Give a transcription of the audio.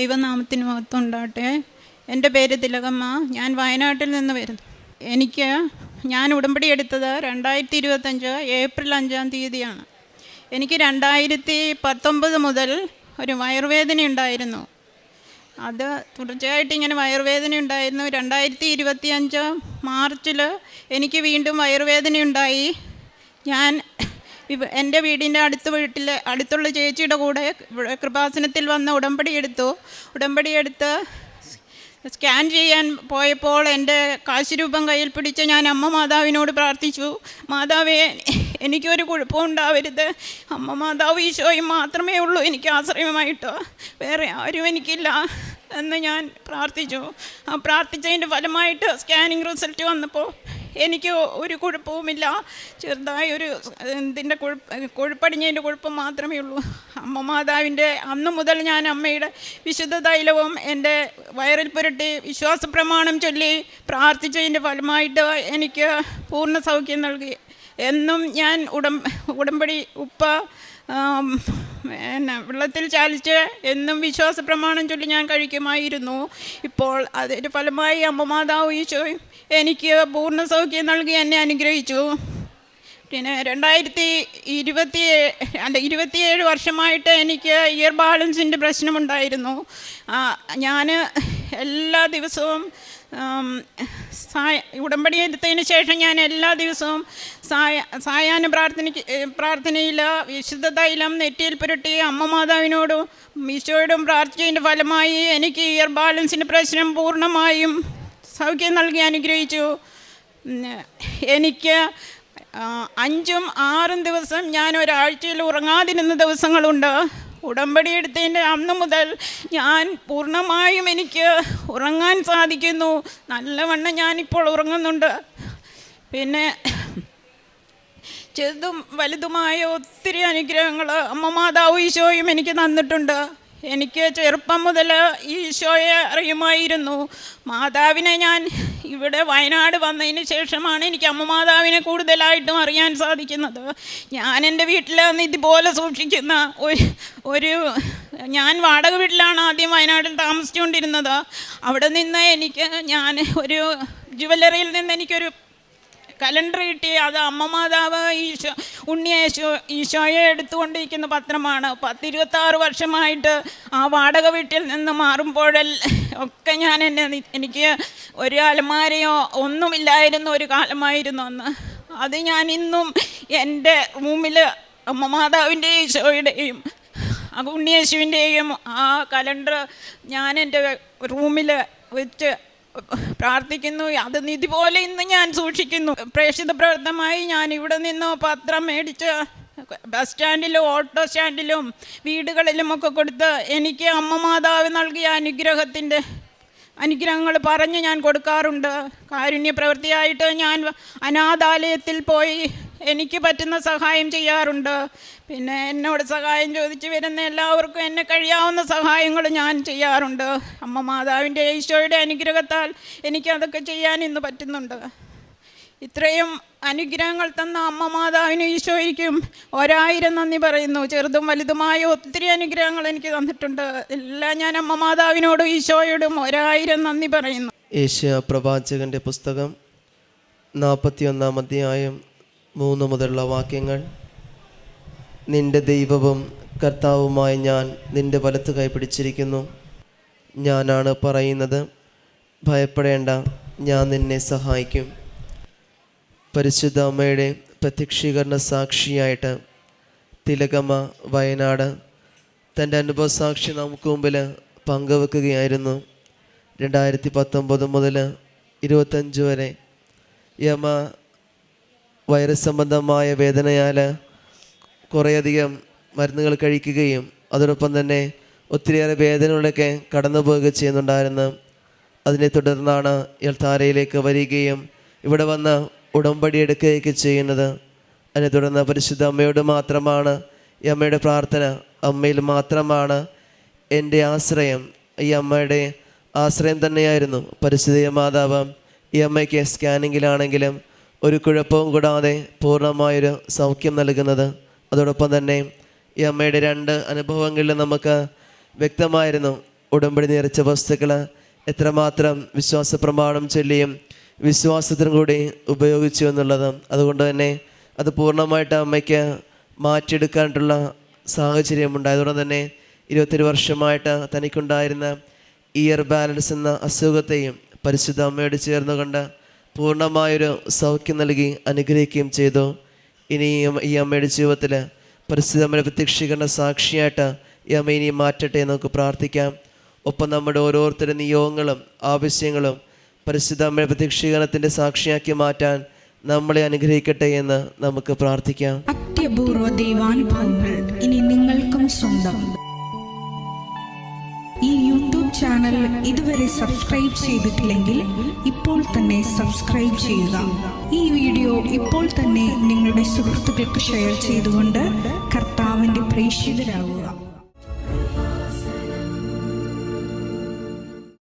ദൈവനാമത്തിന് മഹത്വം ഉണ്ടാകട്ടെ. എൻ്റെ പേര് തിലകമ്മ. ഞാൻ വയനാട്ടിൽ നിന്ന് വരുന്നു. ഞാൻ ഉടമ്പടി എടുത്തത് 2025 ഏപ്രിൽ 5-ാം തീയതിയാണ്. എനിക്ക് 2019 മുതൽ ഒരു വയറുവേദന ഉണ്ടായിരുന്നു. അത് തുടർച്ചയായിട്ട് ഇങ്ങനെ വയറുവേദന ഉണ്ടായിരുന്നു. 2025 മാർച്ചിൽ എനിക്ക് വീണ്ടും വയറുവേദന ഉണ്ടായി. ഞാൻ എൻ്റെ വീടിൻ്റെ അടുത്തുള്ള ചേച്ചിയുടെ കൂടെ കൃപാസനത്തിൽ വന്ന് ഉടമ്പടി എടുത്ത് സ്കാൻ ചെയ്യാൻ പോയപ്പോൾ എൻ്റെ കാശുരൂപം കയ്യിൽ പിടിച്ച് ഞാൻ അമ്മ മാതാവിനോട് പ്രാർത്ഥിച്ചു, മാതാവേ എനിക്കൊരു കുഴപ്പവും ഉണ്ടാവരുത്, അമ്മ മാതാവ് ഈശോയും മാത്രമേ ഉള്ളൂ എനിക്ക് ആശ്രയമായിട്ട്, വേറെ ആരും എനിക്കില്ല എന്ന് ഞാൻ പ്രാർത്ഥിച്ചു. ആ പ്രാർത്ഥിച്ചതിൻ്റെ ഫലമായിട്ട് സ്കാനിങ് റിസൾട്ട് വന്നപ്പോൾ എനിക്ക് ഒരു കുഴപ്പവുമില്ല. ചെറുതായൊരു ഇതിൻ്റെ കൊഴുപ്പടിഞ്ഞതിൻ്റെ കുഴപ്പം മാത്രമേ ഉള്ളൂ. അമ്മ മാതാവിൻ്റെ അന്ന് മുതൽ ഞാൻ അമ്മയുടെ വിശുദ്ധ തൈലവും എൻ്റെ വയറിൽ പുരട്ടി വിശ്വാസ പ്രമാണം ചൊല്ലി പ്രാർത്ഥിച്ചതിൻ്റെ ഫലമായിട്ട് എനിക്ക് പൂർണ്ണ സൗഖ്യം നൽകി. എന്നും ഞാൻ ഉടമ്പടി ഉപ്പ വെള്ളത്തിൽ ചാലിച്ച് എന്നും വിശ്വാസ പ്രമാണം ചൊല്ലി ഞാൻ കഴിക്കുമായിരുന്നു. ഇപ്പോൾ അതിൻ്റെ ഫലമായി അമ്മ മാതാവ് ഈശോയും എനിക്ക് പൂർണ്ണ സൗഖ്യം നൽകി എന്നെ അനുഗ്രഹിച്ചു. പിന്നെ 27 വർഷമായിട്ട് എനിക്ക് ഇയർ ബാലൻസിൻ്റെ പ്രശ്നമുണ്ടായിരുന്നു. ഞാൻ എല്ലാ ദിവസവും ഉടമ്പടി എടുത്തതിന് ശേഷം ഞാൻ എല്ലാ ദിവസവും സായാഹ്ന പ്രാർത്ഥനയിൽ വിശുദ്ധ തൈലം നെറ്റിയിൽ പുരട്ടി അമ്മ മാതാവിനോടും ഈശോയോടും പ്രാർത്ഥിച്ചതിൻ്റെ ഫലമായി എനിക്ക് ഇയർ ബാലൻസിൻ്റെ പ്രശ്നം പൂർണ്ണമായും സൗഖ്യം നൽകി അനുഗ്രഹിച്ചു. എനിക്ക് 5-6 ദിവസം ഞാൻ ഒരാഴ്ചയിൽ ഉറങ്ങാതിരുന്ന ദിവസങ്ങളുണ്ട്. ഉടമ്പടി എടുത്തതിൻ്റെ അന്ന് മുതൽ ഞാൻ പൂർണ്ണമായും എനിക്ക് ഉറങ്ങാൻ സാധിക്കുന്നു. നല്ലവണ്ണം ഞാനിപ്പോൾ ഉറങ്ങുന്നുണ്ട്. പിന്നെ ചെറുതും വലുതുമായ ഒത്തിരി അനുഗ്രഹങ്ങൾ അമ്മ മാതാവ് ഈശോയും എനിക്ക് തന്നിട്ടുണ്ട്. എനിക്ക് ചെറുപ്പം മുതൽ ഈശോയെ അറിയുമായിരുന്നു. മാതാവിനെ ഞാൻ ഇവിടെ വയനാട് വന്നതിന് ശേഷമാണ് എനിക്ക് അമ്മ മാതാവിനെ കൂടുതലായിട്ടും അറിയാൻ സാധിക്കുന്നത്. ഞാൻ എൻ്റെ വീട്ടിൽ ഇതുപോലെ സൂക്ഷിക്കുന്ന ഞാൻ വാടക വീട്ടിലാണ് ആദ്യം വയനാട്ടിൽ താമസിച്ചുകൊണ്ടിരുന്നത്. അവിടെ നിന്ന് ഞാൻ ഒരു ജുവല്ലറിയിൽ നിന്ന് എനിക്കൊരു കലണ്ടർ കിട്ടി. അത് അമ്മ മാതാവ് ഈശോയെ എടുത്തുകൊണ്ടിരിക്കുന്ന പത്രമാണ്. 10-26 വർഷമായിട്ട് ആ വാടക വീട്ടിൽ നിന്ന് മാറുമ്പോഴൊക്കെ എനിക്ക് ഒരു അലമാരയോ ഒന്നുമില്ലായിരുന്നു ഒരു കാലമായിരുന്നു അന്ന്. അത് ഞാൻ ഇന്നും എൻ്റെ റൂമിൽ അമ്മ മാതാവിൻ്റെയും ഈശോയുടെയും ഉണ്ണിയേശുവിൻ്റെയും ആ കലണ്ടർ ഞാൻ എൻ്റെ റൂമിൽ വെച്ച് പ്രാർത്ഥിക്കുന്നു. അത് നിധി പോലെ ഇന്ന് ഞാൻ സൂക്ഷിക്കുന്നു. പ്രേക്ഷിത പ്രവർത്തനമായി ഞാൻ ഇവിടെ നിന്ന് പത്രം മേടിച്ച് ബസ് സ്റ്റാൻഡിലും ഓട്ടോ സ്റ്റാൻഡിലും വീടുകളിലുമൊക്കെ കൊടുത്ത് എനിക്ക് അമ്മ മാതാവ് നൽകിയ അനുഗ്രഹങ്ങൾ പറഞ്ഞ് ഞാൻ കൊടുക്കാറുണ്ട്. കാരുണ്യ പ്രവൃത്തിയായിട്ട് ഞാൻ അനാഥാലയത്തിൽ പോയി എനിക്ക് പറ്റുന്ന സഹായം ചെയ്യാറുണ്ട്. പിന്നെ എന്നോട് സഹായം ചോദിച്ച് വരുന്ന എല്ലാവർക്കും എന്നെ കഴിയാവുന്ന സഹായങ്ങൾ ഞാൻ ചെയ്യാറുണ്ട്. അമ്മ മാതാവിൻ്റെ ഈശോയുടെ അനുഗ്രഹത്താൽ എനിക്കതൊക്കെ ചെയ്യാൻ ഇന്ന് പറ്റുന്നുണ്ട്. ഇത്രയും അനുഗ്രഹങ്ങൾ തന്ന അമ്മ മാതാവിനും ഈശോയ്ക്കും 1000 നന്ദി പറയുന്നു. ചെറുതും വലുതുമായ ഒത്തിരി അനുഗ്രഹങ്ങൾ എനിക്ക് തന്നിട്ടുണ്ട്. എല്ലാം ഞാൻ അമ്മ മാതാവിനോടും ഈശോയോടും 1000 നന്ദി പറയുന്നു. ഏശയ്യാ പ്രവാചകന്റെ പുസ്തകം 41-ാം അധ്യായം 3 മുതലുള്ള വാക്യങ്ങൾ. നിന്റെ ദൈവവും കർത്താവുമായ ഞാൻ നിന്റെ വലത്ത് കൈ പിടിച്ചിരിക്കുന്നു. ഞാനാണ് പറയുന്നത്, ഭയപ്പെടേണ്ട, ഞാൻ നിന്നെ സഹായിക്കും. പരിശുദ്ധ അമ്മയുടെ പ്രത്യക്ഷീകരണ സാക്ഷിയായിട്ട് തിലകമ്മ വയനാട് തൻ്റെ അനുഭവ സാക്ഷി നമുക്ക് മുമ്പിൽ പങ്കുവെക്കുകയായിരുന്നു. 2019 മുതൽ 25 വരെ ഈ അമ്മ വൈറസ് സംബന്ധമായ വേദനയാൽ കുറേയധികം മരുന്നുകൾ കഴിക്കുകയും അതോടൊപ്പം തന്നെ ഒത്തിരിയേറെ വേദനകളൊക്കെ കടന്നു പോവുക ചെയ്യുന്നുണ്ടായിരുന്നു. അതിനെ തുടർന്നാണ് എൽത്താരയിലേക്ക് വരികയും ഇവിടെ വന്ന് ഉടമ്പടി എടുക്കുകയൊക്കെ ചെയ്യുന്നത്. അതിനെ തുടർന്ന് പരിശുദ്ധ അമ്മയോട് മാത്രമാണ് ഈ അമ്മയുടെ പ്രാർത്ഥന, അമ്മയിൽ മാത്രമാണ് എൻ്റെ ആശ്രയം. ഈ അമ്മയുടെ ആശ്രയം തന്നെയായിരുന്നു പരിശുദ്ധ മാതാവ്. ഈ അമ്മയ്ക്ക് സ്കാനിങ്ങിലാണെങ്കിലും ഒരു കുഴപ്പവും കൂടാതെ പൂർണ്ണമായൊരു സൗഖ്യം നൽകുന്നത്. അതോടൊപ്പം തന്നെ ഈ അമ്മയുടെ 2 അനുഭവങ്ങളിൽ നമുക്ക് വ്യക്തമായിരുന്നു ഉടമ്പടി നിറച്ച വസ്തുക്കൾ എത്രമാത്രം വിശ്വാസ പ്രമാണം ചൊല്ലിയും വിശ്വാസത്തിനും കൂടി ഉപയോഗിച്ചു എന്നുള്ളത്. അതുകൊണ്ട് തന്നെ അത് പൂർണ്ണമായിട്ട് അമ്മയ്ക്ക് മാറ്റിയെടുക്കാനായിട്ടുള്ള സാഹചര്യമുണ്ടായി. അതുകൊണ്ട് തന്നെ 21 വർഷമായിട്ട് തനിക്കുണ്ടായിരുന്ന ഇയർ ബാലൻസ് എന്ന അസുഖത്തെയും പരിശുദ്ധ അമ്മയോട് ചേർന്നുകൊണ്ട് പൂർണ്ണമായൊരു സൗഖ്യം നൽകി അനുഗ്രഹിക്കുകയും ചെയ്തു. ഇനിയും ഈ അമ്മയുടെ ജീവിതത്തിൽ പരിശുദ്ധ അമ്മയുടെ പ്രത്യക്ഷീകരണ സാക്ഷിയായിട്ട് ഈ അമ്മ ഇനിയും മാറ്റട്ടെ എന്ന് നമുക്ക് പ്രാർത്ഥിക്കാം. ഒപ്പം നമ്മുടെ ഓരോരുത്തരുടെ നിയോഗങ്ങളും ആവശ്യങ്ങളും പരിശുദ്ധ അമ്മയുടെ പ്രത്യക്ഷീകരണത്തിൻ്റെ സാക്ഷിയാക്കി മാറ്റാൻ നമ്മളെ അനുഗ്രഹിക്കട്ടെ എന്ന് നമുക്ക് പ്രാർത്ഥിക്കാം. അത്യപൂർവ ദൈവാനുഭവങ്ങൾ ഇനി നിങ്ങൾക്കും സ്വന്തം. ഈ യൂട്യൂബ് ചാനൽ ഇതുവരെ സബ്സ്ക്രൈബ് ചെയ്തിട്ടില്ലെങ്കിൽ ഇപ്പോൾ തന്നെ സബ്സ്ക്രൈബ് ചെയ്യുക. ഈ വീഡിയോ ഇപ്പോൾ തന്നെ നിങ്ങളുടെ സുഹൃത്തുക്കൾക്ക് ഷെയർ ചെയ്തുകൊണ്ട് കർത്താവിൻ്റെ പ്രേക്ഷിതരാകുക.